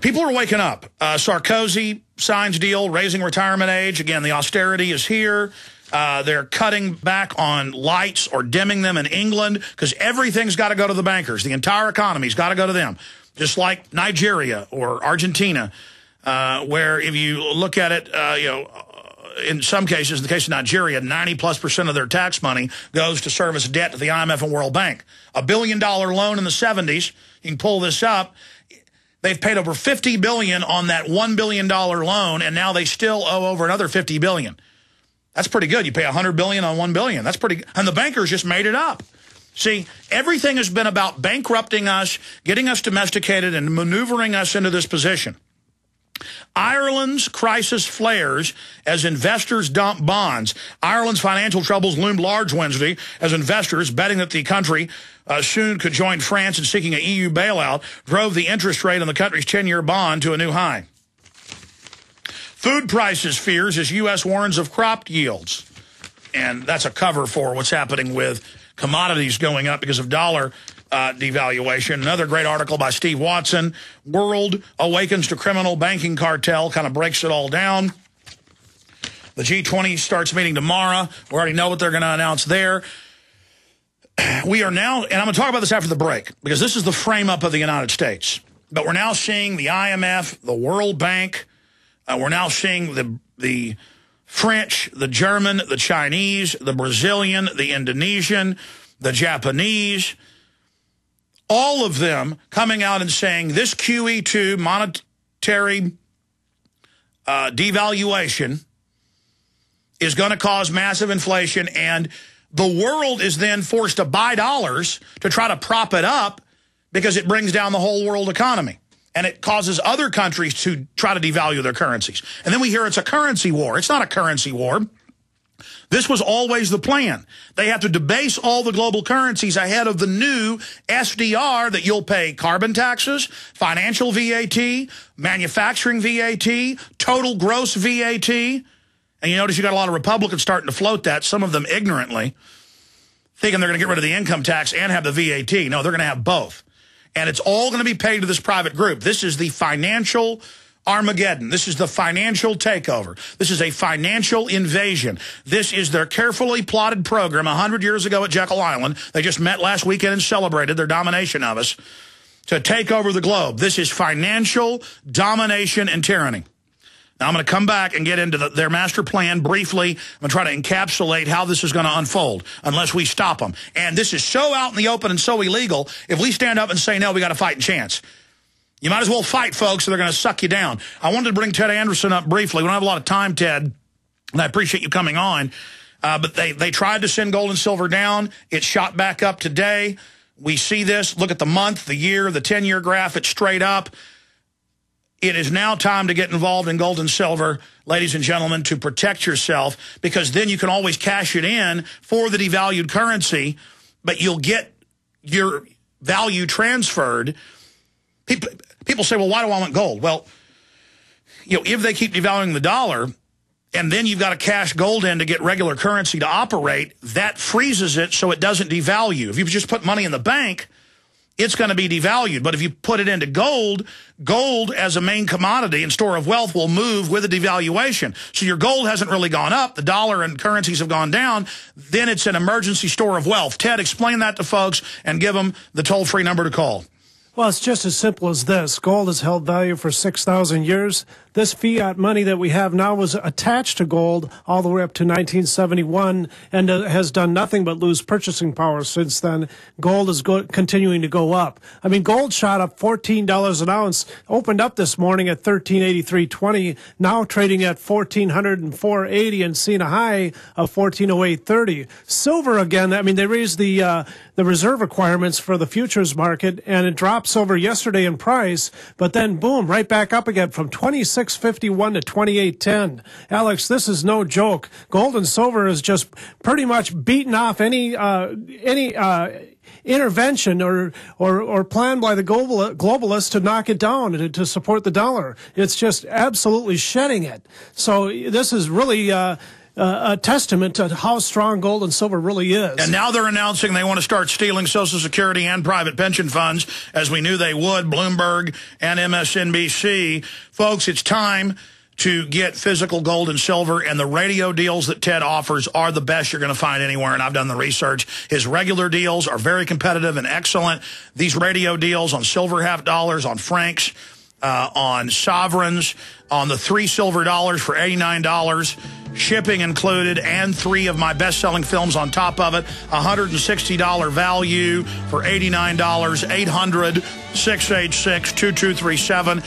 People are waking up. Sarkozy signs deal, raising retirement age. Again, the austerity is here. They're cutting back on lights or dimming them in England because everything's got to go to the bankers. The entire economy's got to go to them, just like Nigeria or Argentina, where if you look at it, in some cases, in the case of Nigeria, 90+% of their tax money goes to service debt to the IMF and World Bank. $1 billion loan in the 70s, you can pull this up. They've paid over $50 billion on that $1 billion loan, and now they still owe over another $50 billion. That's pretty good. You pay $100 billion on $1 billion. That's pretty good. And the bankers just made it up. See, everything has been about bankrupting us, getting us domesticated, and maneuvering us into this position. Ireland's crisis flares as investors dump bonds. Ireland's financial troubles loomed large Wednesday as investors, betting that the country soon could join France in seeking an EU bailout, drove the interest rate on the country's 10-year bond to a new high. Food prices fears as U.S. warns of crop yields. And that's a cover for what's happening with commodities going up because of dollar devaluation. Another great article by Steve Watson. World awakens to criminal banking cartel, kind of breaks it all down. The G20 starts meeting tomorrow. We already know what they're going to announce there. We are now, and I'm going to talk about this after the break, because this is the frame-up of the United States. But we're now seeing the IMF, the World Bank. We're now seeing the French, the German, the Chinese, the Brazilian, the Indonesian, the Japanese, all of them coming out and saying this QE2 monetary devaluation is going to cause massive inflation, and the world is then forced to buy dollars to try to prop it up because it brings down the whole world economy. And it causes other countries to try to devalue their currencies. And then we hear it's a currency war. It's not a currency war. This was always the plan. They have to debase all the global currencies ahead of the new SDR that you'll pay carbon taxes, financial VAT, manufacturing VAT, total gross VAT. And you notice you got a lot of Republicans starting to float that, some of them ignorantly, thinking they're going to get rid of the income tax and have the VAT. No, they're going to have both. And it's all going to be paid to this private group. This is the financial Armageddon. This is the financial takeover. This is a financial invasion. This is their carefully plotted program 100 years ago at Jekyll Island. They just met last weekend and celebrated their domination of us to take over the globe. This is financial domination and tyranny. Now, I'm going to come back and get into their master plan briefly. I'm going to try to encapsulate how this is going to unfold unless we stop them. And this is so out in the open and so illegal, if we stand up and say, no, we got a fighting chance. You might as well fight, folks, or they're going to suck you down. I wanted to bring Ted Anderson up briefly. We don't have a lot of time, Ted, and I appreciate you coming on. But they tried to send gold and silver down. It shot back up today. We see this. Look at the month, the year, the 10-year graph. It's straight up. It is now time to get involved in gold and silver, ladies and gentlemen, to protect yourself, because then you can always cash it in for the devalued currency, but you'll get your value transferred. People say, well, why do I want gold? Well, if they keep devaluing the dollar and then you've got to cash gold in to get regular currency to operate, that freezes it so it doesn't devalue. If you just put money in the bank, it's going to be devalued. But if you put it into gold, gold as a main commodity and store of wealth will move with the devaluation. So your gold hasn't really gone up. The dollar and currencies have gone down. Then it's an emergency store of wealth. Ted, explain that to folks and give them the toll-free number to call. Well, it's just as simple as this. Gold has held value for 6,000 years. This fiat money that we have now was attached to gold all the way up to 1971 and has done nothing but lose purchasing power since then. Gold is continuing to go up. I mean, gold shot up $14 an ounce, opened up this morning at $1383.20, now trading at $1,404.80 and seeing a high of $1408.30. Silver again, I mean, they raised the reserve requirements for the futures market, and it dropped silver yesterday in price, but then boom, right back up again from 26.51 to 28.10. Alex, this is no joke. Gold and silver is just pretty much beaten off any intervention or plan by the globalists to knock it down to support the dollar. It's just absolutely shedding it. So this is really a testament to how strong gold and silver really is. And now they're announcing they want to start stealing Social Security and private pension funds, as we knew they would, Bloomberg and MSNBC. Folks, it's time to get physical gold and silver, and the radio deals that Ted offers are the best you're going to find anywhere, and I've done the research. His regular deals are very competitive and excellent. These radio deals on silver half dollars, on francs, on sovereigns, on the 3 silver dollars for $89, shipping included, and 3 of my best-selling films on top of it, $160 value for $89, 800-686-2237,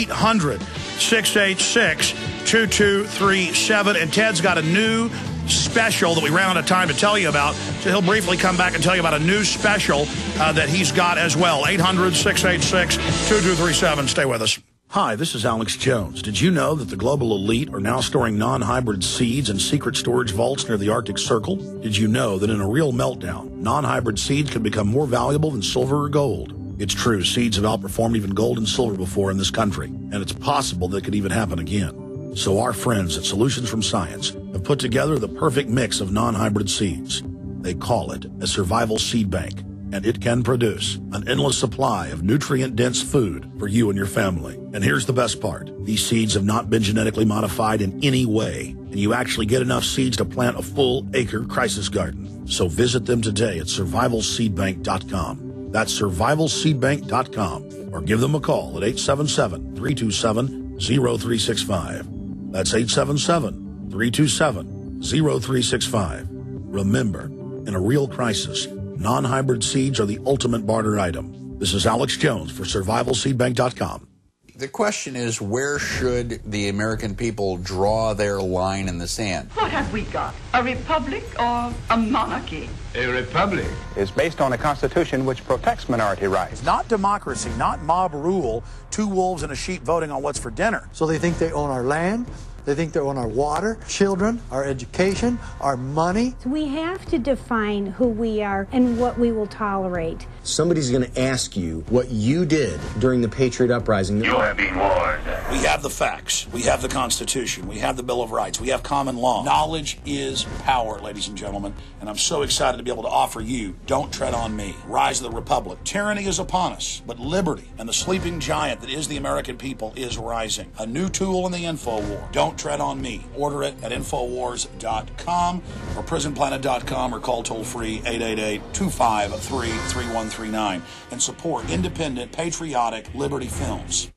800-686-2237, and Ted's got a new special that we ran out of time to tell you about, so he'll briefly come back and tell you about a new special that he's got as well. 800-686-2237. Stay with us. Hi, this is Alex Jones. Did you know that the global elite are now storing non-hybrid seeds in secret storage vaults near the Arctic Circle? Did you know that in a real meltdown, non-hybrid seeds can become more valuable than silver or gold? It's true, seeds have outperformed even gold and silver before in this country, and it's possible that it could even happen again. So our friends at Solutions from Science have put together the perfect mix of non-hybrid seeds. They call it a survival seed bank, and it can produce an endless supply of nutrient-dense food for you and your family. And here's the best part. These seeds have not been genetically modified in any way, and you actually get enough seeds to plant a full acre crisis garden. So visit them today at survivalseedbank.com. That's survivalseedbank.com, or give them a call at 877-327-0365. That's 877-327-0365. Remember, in a real crisis, non-hybrid seeds are the ultimate barter item. This is Alex Jones for survivalseedbank.com. The question is, where should the American people draw their line in the sand? What have we got? A republic or a monarchy? A republic is based on a constitution which protects minority rights. Not democracy, not mob rule, 2 wolves and a sheep voting on what's for dinner. So they think they own our land, they think they own our water, children, our education, our money. We have to define who we are and what we will tolerate. Somebody's going to ask you what you did during the Patriot Uprising. You have been warned. We have the facts. We have the Constitution. We have the Bill of Rights. We have common law. Knowledge is power, ladies and gentlemen, and I'm so excited to be able to offer you Don't Tread on Me, Rise of the Republic. Tyranny is upon us, but liberty and the sleeping giant that is the American people is rising. A new tool in the info war. Don't Tread on Me. Order it at Infowars.com or PrisonPlanet.com, or call toll-free 888-253-3139 and support independent, patriotic Liberty films.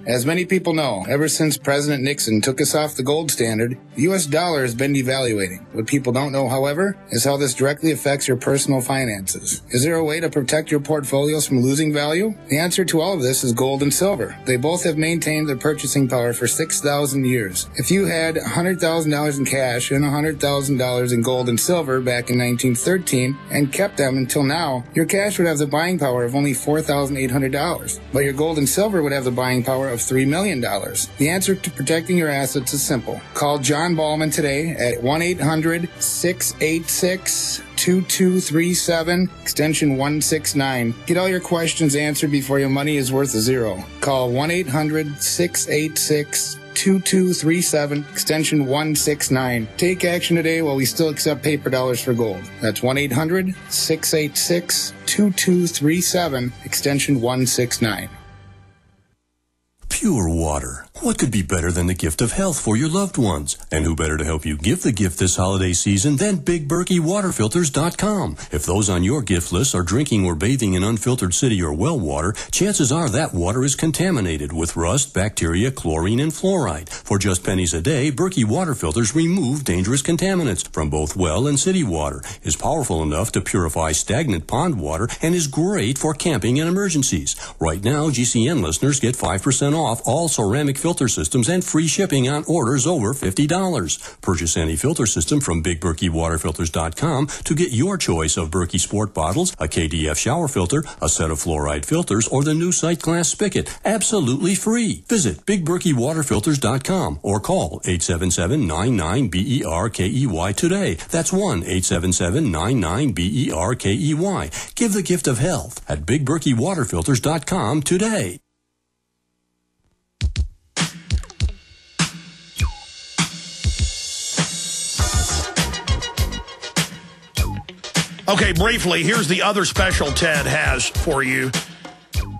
As many people know, ever since President Nixon took us off the gold standard, the U.S. dollar has been devaluating. What people don't know, however, is how this directly affects your personal finances. Is there a way to protect your portfolios from losing value? The answer to all of this is gold and silver. They both have maintained their purchasing power for 6,000 years. If you had $100,000 in cash and $100,000 in gold and silver back in 1913 and kept them until now, your cash would have the buying power of only $4,800, but your gold and silver would have the buying power of $3 million. The answer to protecting your assets is simple. Call John Ballman today at 1-800-686-2237, extension 169. Get all your questions answered before your money is worth $0. Call 1-800-686-2237, extension 169. Take action today while we still accept paper dollars for gold. That's 1-800-686-2237, extension 169. Pure water. What could be better than the gift of health for your loved ones? And who better to help you give the gift this holiday season than BigBerkeyWaterFilters.com? If those on your gift list are drinking or bathing in unfiltered city or well water, chances are that water is contaminated with rust, bacteria, chlorine, and fluoride. For just pennies a day, Berkey Water Filters remove dangerous contaminants from both well and city water, is powerful enough to purify stagnant pond water, and is great for camping and emergencies. Right now, GCN listeners get 5% off all ceramic filter systems and free shipping on orders over $50. Purchase any filter system from BigBerkeyWaterFilters.com to get your choice of Berkey Sport bottles, a KDF shower filter, a set of fluoride filters, or the new sight glass spigot, absolutely free. Visit BigBerkeyWaterFilters.com or call 877-99-BERKEY today. That's 1-877-99-BERKEY. Give the gift of health at BigBerkeyWaterFilters.com today. Okay, briefly, here's the other special Ted has for you.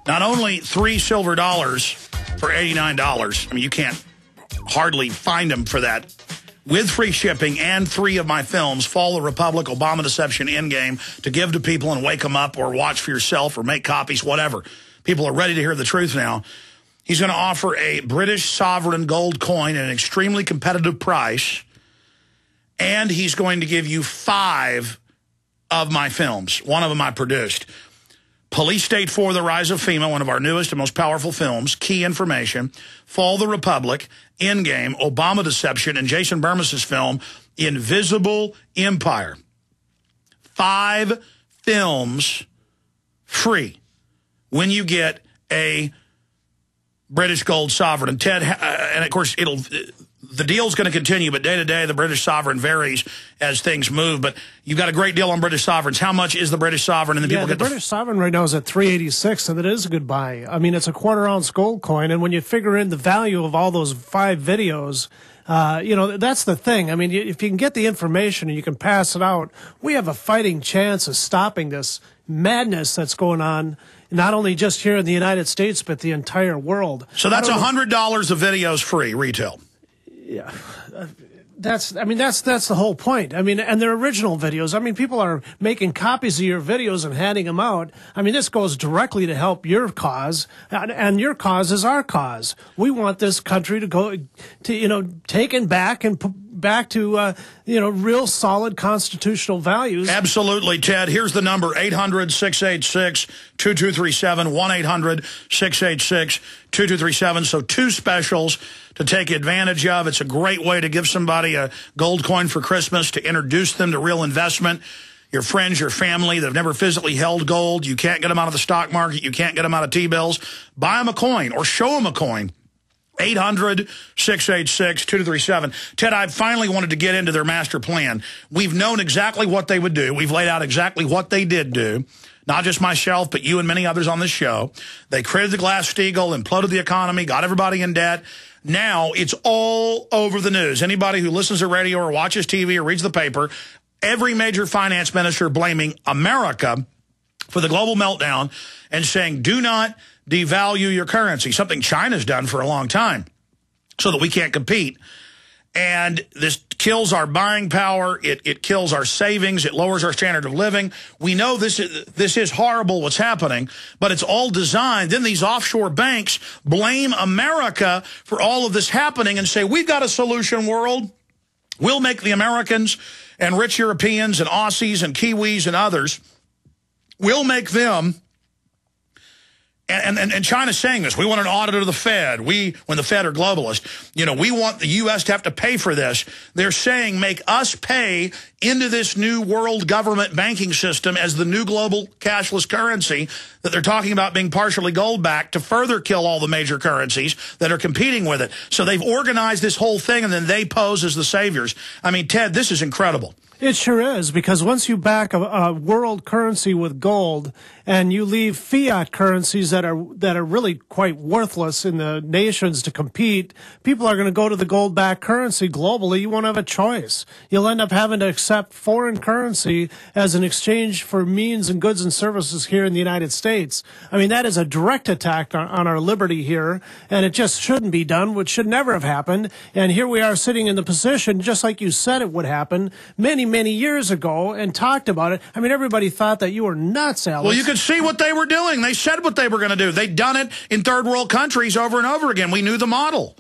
Not only 3 silver dollars for $89. I mean, you can't hardly find them for that. With free shipping and 3 of my films, Fall of the Republic, Obama Deception, Endgame, to give to people and wake them up or watch for yourself or make copies, whatever. People are ready to hear the truth now. He's going to offer a British sovereign gold coin at an extremely competitive price. And he's going to give you 5 of my films. 1 of them I produced. Police State 4, The Rise of FEMA, one of our newest and most powerful films, Key Information, Fall of the Republic, Endgame, Obama Deception, and Jason Bermas's film, Invisible Empire. 5 films free when you get a British gold sovereign. And Ted, and of course, the deal's going to continue, but day to day, the British sovereign varies as things move. But you've got a great deal on British sovereigns. How much is the British sovereign? And then people the British sovereign right now is at $386, and it is a good buy. I mean, it's a quarter-ounce gold coin, and when you figure in the value of all those 5 videos, that's the thing. I mean, if you can get the information and you can pass it out, we have a fighting chance of stopping this madness that's going on, not only just here in the United States, but the entire world. So that's $100 of videos free, retail. Yeah, that's the whole point. I mean, and they're original videos. I mean, people are making copies of your videos and handing them out. I mean, this goes directly to help your cause, and your cause is our cause. We want this country to go to, taken back and back to, real solid constitutional values. Absolutely, Ted. Here's the number, 800-686-2237, 1-800-686-2237. So 2 specials to take advantage of. It's a great way to give somebody a gold coin for Christmas, to introduce them to real investment. Your friends, your family that have never physically held gold. You can't get them out of the stock market. You can't get them out of T-bills. Buy them a coin or show them a coin. 800-686-2237. Ted, I finally wanted to get into their master plan. We've known exactly what they would do. We've laid out exactly what they did do. Not just myself, but you and many others on this show. They created the Glass-Steagall, imploded the economy, got everybody in debt. Now it's all over the news. Anybody who listens to radio or watches TV or reads the paper, every major finance minister blaming America for the global meltdown and saying, do not devalue your currency, something China's done for a long time so that we can't compete. And this kills our buying power. It kills our savings. It lowers our standard of living. We know this is horrible what's happening, but it's all designed. Then these offshore banks blame America for all of this happening and say, we've got a solution, world. We'll make the Americans and rich Europeans and Aussies and Kiwis and others, we'll make them. And China's saying this. We want an audit of the Fed. When the Fed are globalist, we want the U.S. to have to pay for this. They're saying make us pay into this new world government banking system as the new global cashless currency that they're talking about being partially gold-backed to further kill all the major currencies that are competing with it. So they've organized this whole thing, and then they pose as the saviors. I mean, Ted, this is incredible. It sure is, because once you back a world currency with gold and you leave fiat currencies that are really quite worthless in the nations to compete, people are going to go to the gold-backed currency globally. You won't have a choice. You'll end up having to accept foreign currency as an exchange for means and goods and services here in the United States. I mean, that is a direct attack on our liberty here, and it just shouldn't be done, which should never have happened. And here we are sitting in the position, just like you said it would happen, many years ago, and talked about it. I mean, everybody thought that you were nuts, Alice. Well, you could see what they were doing. They said what they were going to do. They'd done it in third world countries over and over again. We knew the model.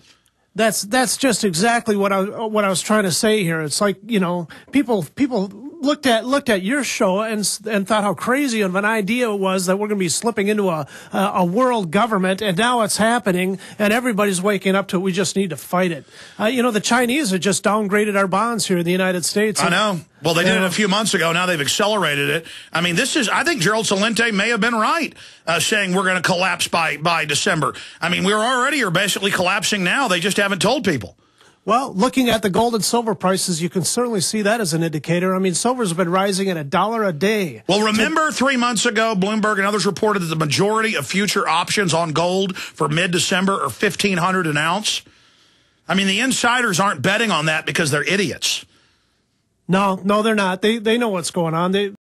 That's just exactly what I was trying to say here. It's like, people looked at your show and thought how crazy of an idea it was that we're going to be slipping into a world government, and now it's happening, and everybody's waking up to it. We just need to fight it. The Chinese have just downgraded our bonds here in the United States. I know. Well, they did it a few months ago. Now they've accelerated it. I mean, I think Gerald Celente may have been right, saying we're going to collapse by December. I mean, are basically collapsing now. They just haven't told people. Well, looking at the gold and silver prices, you can certainly see that as an indicator. I mean, silver's been rising at $1 a day. Well, remember 3 months ago, Bloomberg and others reported that the majority of future options on gold for mid-December are $1,500 an ounce. I mean, the insiders aren't betting on that because they're idiots. No, they're not. They know what's going on.